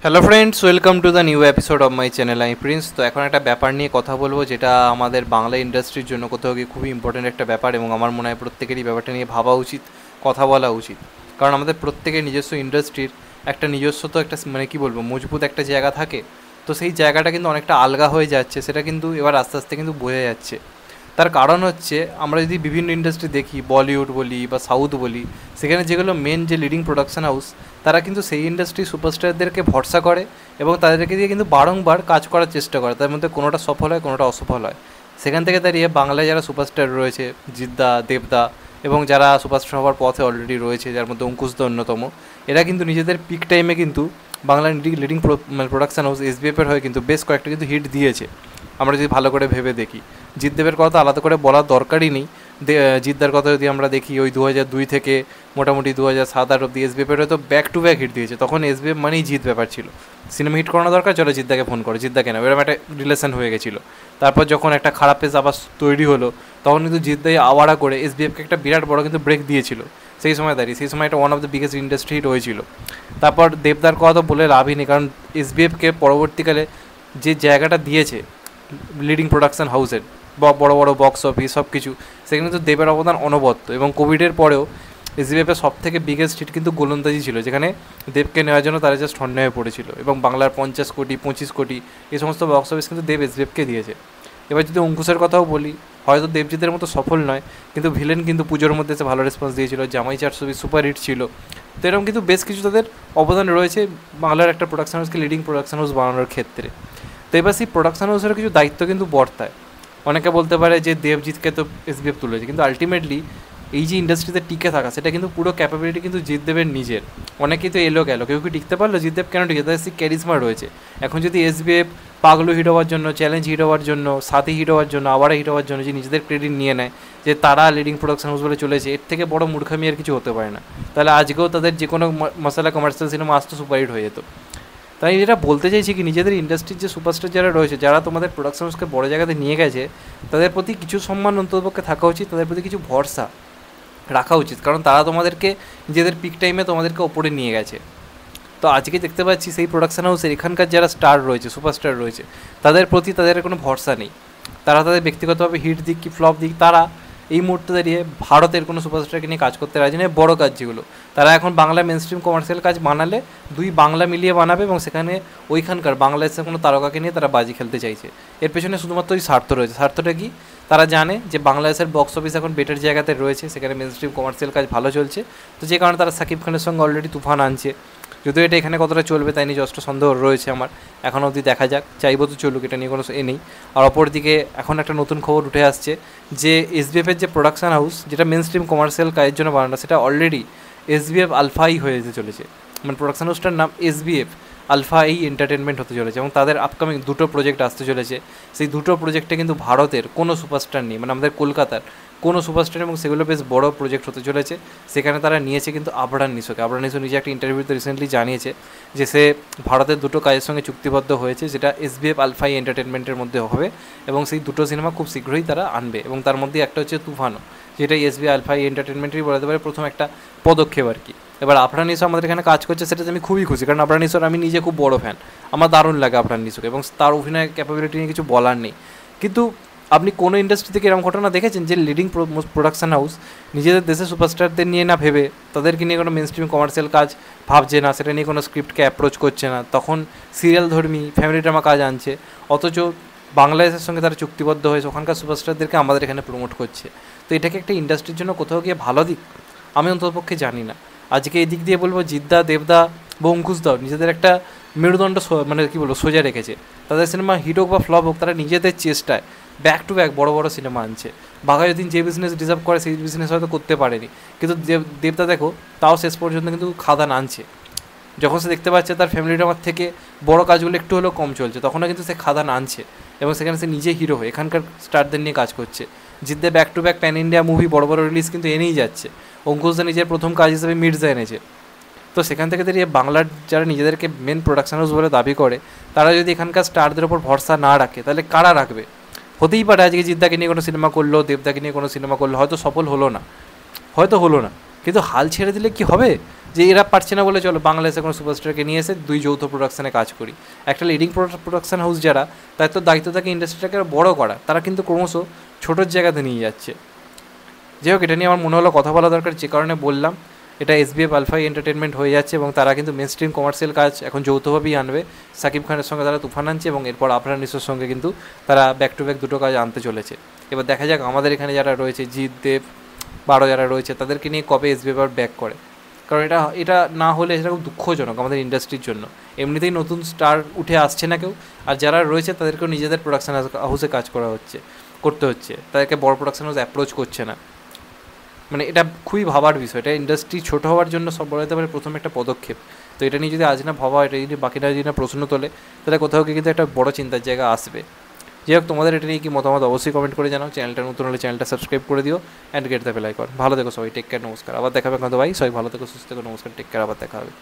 Hello friends, welcome to the new episode of my channel. আমি Prince. তো এখন একটা ব্যাপার নিয়ে কথা বলবো, যেটা আমাদের বাংলা ইন্ডাস্ট্রির জন্য কোথাও গিয়ে খুবই ইম্পর্টেন্ট একটা ব্যাপার, এবং আমার মনে হয় প্রত্যেকেরই ব্যাপারটা নিয়ে ভাবা উচিত, কথা বলা উচিত। কারণ আমাদের প্রত্যেকের নিজস্ব ইন্ডাস্ট্রির একটা নিজস্ব তো একটা মানে কী বলবো মজবুত একটা জায়গা থাকে। তো সেই জায়গাটা কিন্তু অনেকটা আলগা হয়ে যাচ্ছে, সেটা কিন্তু এবার আস্তে আস্তে কিন্তু বোঝা যাচ্ছে। তার কারণ হচ্ছে, আমরা যদি বিভিন্ন ইন্ডাস্ট্রি দেখি, বলিউড বলি বা সাউথ বলি, সেখানে যেগুলো মেন যে লিডিং প্রোডাকশন হাউস, তারা কিন্তু সেই ইন্ডাস্ট্রি সুপারস্টারদেরকে ভরসা করে এবং তাদেরকে দিয়ে কিন্তু বারংবার কাজ করার চেষ্টা করে। তার মধ্যে কোনোটা সফল হয়, কোনোটা অসফল হয়। সেখান থেকে দাঁড়িয়ে বাংলায় যারা সুপারস্টার রয়েছে, জিদ্দা, দেবদা, এবং যারা সুপারস্টার হওয়ার পথে অলরেডি রয়েছে, যার মধ্যে অঙ্কুশদা অন্যতম, এরা কিন্তু নিজেদের পিক টাইমে কিন্তু বাংলার লিডিং প্রোডাকশন হাউস এসবিএফের হয়ে কিন্তু বেশ কয়েকটা কিন্তু হিট দিয়েছে। আমরা যদি ভালো করে ভেবে দেখি, জিতদেবের কথা আলাদা করে বলার দরকারই নেই। জিদ্দার কথা যদি আমরা দেখি, ওই 2002 থেকে মোটামুটি 2007-8 অব্দি এসবিএফের হয়তো ব্যাক টু ব্যাক হিট দিয়েছে। তখন এসবিএফ মানেই জিত ব্যাপার ছিল। সিনেমা হিট করানো দরকার, চলো জিদ্দাকে ফোন করো, জিদ্দা কেন, এরকম একটা রিলেশন হয়ে গেছিলো। তারপর যখন একটা খারাপ পেজ আবার তৈরি হলো, তখন কিন্তু জিদ্দাই আওয়ারা করে এসবিএফকে একটা বিরাট বড় কিন্তু ব্রেক দিয়েছিল। সেই সময় দাঁড়িয়ে সেই সময় একটা one of the biggest industry hit হয়েছিল। তারপর দেবদার কথা তো বলে লাভই নেই, কারণ এসবিএফকে পরবর্তীকালে যে জায়গাটা দিয়েছে লিডিং প্রোডাকশন হাউসের, বড় বড় বক্স অফিস সব কিছু, সেখানে তো দেবের অবদান অনবদ্য। এবং কোভিডের পরেও এসবিএফের সব থেকে বিগেস্ট হিট কিন্তু গোলন্দাজি ছিল, যেখানে দেবকে নেওয়ার জন্য তারা জাস্ট হন্য হয়ে পড়েছিল। এবং বাংলার 50 কোটি 25 কোটি এই সমস্ত বক্স অফিস কিন্তু দেব এসবিএফকে দিয়েছে। এবার যদি অঙ্কুশের কথাও বলি, হয়তো দেবজিতের মতো সফল নয়, কিন্তু ভিলেন কিন্তু পুজোর মধ্যে এসে ভালো রেসপন্স দিয়েছিল। জামাই 420 সুপার হিট ছিল। তো এরকম কিন্তু বেশ কিছু তাদের অবদান রয়েছে বাংলার একটা প্রোডাকশন হাউসকে লিডিং প্রোডাকশন হাউস বানানোর ক্ষেত্রে। তো এবার সেই প্রোডাকশন হাউসের কিছু দায়িত্ব কিন্তু বর্তায়। অনেকে বলতে পারে যে দেবজিৎকে তো এসবিএফ তুলেছে, কিন্তু আলটিমেটলি এই যে ইন্ডাস্ট্রিতে টিকে থাকা, সেটা কিন্তু পুরো ক্যাপাবিলিটি কিন্তু জিতদেবের নিজের। অনেকেই তো এলো গেল, কেউ কি টিকতে পারলো? জিতদেব কেন টিকে? তাদের সেই ক্যারিজমা রয়েছে। এখন যদি এসবিএফ পাগলু হিট হওয়ার জন্য, চ্যালেঞ্জ হিট হওয়ার জন্য, সাথী হিট হওয়ার জন্য, আবার হিট হওয়ার জন্য যে নিজেদের ক্রেডিট নিয়ে নেয় যে তারা লিডিং প্রোডাকশন হাউস বলে চলেছে, এর থেকে বড় মূর্খামি আর কিছু হতে পারে না। তাহলে আজকেও তাদের যে কোনো মশালা কমার্শিয়াল সিনেমা আসতো, সুপারহিট হয়ে যেত। তাই যেটা বলতে চাইছি কি, নিজেদের ইন্ডাস্ট্রির যে সুপারস্টার যারা রয়েছে, যারা তোমাদের প্রোডাকশন হাউসকে বড় জায়গাতে নিয়ে গেছে, তাদের প্রতি কিছু সম্মান অন্ততপক্ষে থাকা উচিত, তাদের প্রতি কিছু ভরসা রাখা উচিত। কারণ তারা তোমাদেরকে নিজেদের পিক টাইমে তোমাদেরকে ওপরে নিয়ে গেছে। তো আজকে দেখতে পাচ্ছি সেই প্রোডাকশন হাউসের এখানকার যারা স্টার রয়েছে, সুপারস্টার রয়েছে, তাদের প্রতি তাদের কোনো ভরসা নেই। তারা তাদের ব্যক্তিগতভাবে হিট দিক কি ফ্লপ দিক, তারা এই মুহূর্তে দাঁড়িয়ে ভারতের কোনো সুপারস্টারকে নিয়ে কাজ করতে রাজি নয়। বড়ো কাজ যেগুলো, তারা এখন বাংলা মেন স্ট্রিম কমার্শিয়াল কাজ বানালে দুই বাংলা মিলিয়ে বানাবে, এবং সেখানে ওইখানকার বাংলাদেশের কোনো তারকাকে নিয়ে তারা বাজি খেলতে চাইছে। এর পেছনে শুধুমাত্র ওই স্বার্থ রয়েছে। স্বার্থটা কি? তারা জানে যে বাংলাদেশের বক্স অফিস এখন বেটার জায়গাতে রয়েছে, সেখানে মেন স্ট্রিম কমার্শিয়াল কাজ ভালো চলছে। তো যে কারণে তারা সাকিব খানের সঙ্গে অলরেডি তুফান আনছে। যদিও এটা এখানে কতটা চলবে তাই নিয়ে যথেষ্ট সন্দেহ রয়েছে আমার, এখনও অবধি দেখা যাক। চাইবো তো চলুক, এটা নিয়ে কোনো নেই। আর অপরদিকে এখন একটা নতুন খবর উঠে আসছে যে এসবিএফের যে প্রোডাকশন হাউস, যেটা মেন স্ট্রিম কমার্শিয়াল কাজের জন্য বানানো, সেটা অলরেডি এসবিএফ আলফাই হয়ে যেতে চলেছে। মানে প্রোডাকশন হাউসটার নাম এসবিএফ আলফা এই এন্টারটেনমেন্ট হতে চলেছে, এবং তাদের আপকামিং দুটো প্রজেক্ট আসতে চলেছে। সেই দুটো প্রজেক্টে কিন্তু ভারতের কোনো সুপারস্টার নেই, মানে আমাদের কলকাতার কোনো সুপারস্টার, এবং সেগুলো বেশ বড় প্রজেক্ট হতে চলেছে। সেখানে তারা নিয়েছে কিন্তু আবরান নিশোকে। আবরান নিশো নিজে একটা ইন্টারভিউতে রিসেন্টলি জানিয়েছে যে সে ভারতের দুটো কাজের সঙ্গে চুক্তিবদ্ধ হয়েছে, যেটা এসবিএফ আলফাই এন্টারটেনমেন্টের মধ্যে হবে, এবং সেই দুটো সিনেমা খুব শীঘ্রই তারা আনবে। এবং তার মধ্যে একটা হচ্ছে তুফানও, যেটা এসবিএফ আলফাই এন্টারটেনমেন্টেরই বলতে পারে প্রথম একটা পদক্ষেপ আর কি। এবার আবরান নিশো আমাদের এখানে কাজ করছে, সেটাতে আমি খুবই খুশি, কারণ আবরান নিশোর আমি নিজে খুব বড় ফ্যান। আমার দারুণ লাগে আবরান নিশোকে, এবং তার অভিনয় ক্যাপাবিলিটি নিয়ে কিছু বলার নেই। কিন্তু আপনি কোনো ইন্ডাস্ট্রি থেকে এরকম ঘটনা দেখেছেন যে লিডিং প্রোডাকশন হাউস নিজেদের দেশে সুপারস্টারদের নিয়ে না ভেবে, তাদেরকে নিয়ে কোনো মেন স্ট্রিম কমার্শিয়াল কাজ ভাবছে না, সেটা নিয়ে কোনো স্ক্রিপ্টকে অ্যাপ্রোচ করছে না, তখন সিরিয়াল ধর্মী ফ্যামিলি ড্রামা কাজ আনছে, অথচ বাংলাদেশের সঙ্গে তারা চুক্তিবদ্ধ হয়েছে, ওখানকার সুপারস্টারদেরকে আমাদের এখানে প্রমোট করছে? তো এটাকে একটা ইন্ডাস্ট্রির জন্য কোথাও গিয়ে ভালো দিক? আমি অন্ততপক্ষে জানি না। আজকে এই দিক দিয়ে বলবো, জিদ্দা, দেবদা বা অঙ্কুশদাও নিজেদের একটা মেরুদণ্ড মানে কী বলবো সোজা রেখেছে। তাদের সিনেমা হিট হোক বা ফ্লপ হোক, তারা নিজেদের চেষ্টায় ব্যাক টু ব্যাক বড় বড় সিনেমা আনছে। বাঘাযতীন যে বিজনেস ডিজার্ভ করে সেই বিজনেস হয়তো করতে পারেনি, কিন্তু দেবদা দেখো তাও শেষ পর্যন্ত কিন্তু খাদান আনছে। যখন সে দেখতে পাচ্ছে তার ফ্যামিলি ড্রামার থেকে বড় কাজগুলো একটু হলেও কম চলছে, তখনও কিন্তু সে খাদান আনছে, এবং সেখানে সে নিজে হিরো হয়ে এখানকার স্টারদের নিয়ে কাজ করছে। জিদ্দে back to back pan India movie বড় বড় রিলিজ কিন্তু এনেই যাচ্ছে। অঙ্কুশদা নিজের প্রথম কাজ হিসেবে মির্জা এনেছে। তো সেখান থেকে দাঁড়িয়ে বাংলার যারা নিজেদেরকে মেন প্রোডাকশন হাউস বলে দাবি করে, তারা যদি এখানকার স্টারদের ওপর ভরসা না রাখে, তাহলে কারা রাখবে? হতেই পারে আজকে জিদ্দাকে নিয়ে কোনো সিনেমা করলো, দেবদাকে নিয়ে কোনো সিনেমা করলো, হয়তো সফল হলো না, হয়তো হলো না, কিন্তু হাল ছেড়ে দিলে কি হবে? যে এরা পারছে না বলে চলো বাংলাদেশে কোনো সুপারস্টারকে নিয়ে এসে দুই যৌথ প্রোডাকশানে কাজ করি। একটা লিডিং প্রোডাকশান হাউস যারা, তাদের তো দায়িত্ব থাকে ইন্ডাস্ট্রিটাকে বড় করা, তারা কিন্তু ক্রমশ ছোটোর জায়গাতে নিয়ে যাচ্ছে। যাই হোক, এটা নিয়ে আমার মনে হলো কথা বলা দরকার, যে কারণে বললাম। এটা এসবিএফ আলফাই এন্টারটেনমেন্ট হয়ে যাচ্ছে এবং তারা কিন্তু মেন স্ট্রিম কমার্শিয়াল কাজ এখন যৌথভাবেই আনবে। সাকিব খানের সঙ্গে তারা তুফান আনছে এবং এরপর আফরান নিশোর সঙ্গে কিন্তু তারা ব্যাক টু ব্যাক দুটো কাজ আনতে চলেছে। এবার দেখা যাক আমাদের এখানে যারা রয়েছে, জিৎ দেব, বারো যারা রয়েছে, তাদেরকে নিয়ে কবে এসবিএফ আর ব্যাক করে। কারণ এটা না হলে সেটা খুব দুঃখজনক আমাদের ইন্ডাস্ট্রির জন্য। এমনিতেই নতুন স্টার উঠে আসছে না কেউ, আর যারা রয়েছে তাদেরকেও নিজেদের প্রোডাকশান হাউসে কাজ করতে হচ্ছে, তাদেরকে বড় প্রোডাকশান হাউস অ্যাপ্রোচ করছে না। মানে এটা খুবই ভাবার বিষয়। এটা ইন্ডাস্ট্রি ছোটো হওয়ার জন্য সব বলা যেতে পারে প্রথম একটা পদক্ষেপ। তো এটা নিয়ে যদি আজ না ভাবা হয়, এটা যদি বাকিটা যদি না প্রশ্ন তোলে, তাহলে কোথাও গিয়ে কিন্তু একটা বড় চিন্তার জায়গা আসবে। যাই হোক, তোমাদের এটা নিয়ে কি মতামত অবশ্যই কমেন্ট করে জানাও। চ্যানেলটা নতুন হলে চ্যানেলটা সাবস্ক্রাইব করে দিও and get the bell icon. ভালো থেকো সবাই, টেক কেয়ার, নমস্কার। আবার দেখা হবে কিন্তু ভাই, সবাই ভালো থেকো, সুস্থ থেকো, নমস্কার, টেক কেয়ার, আবার দেখা হবে।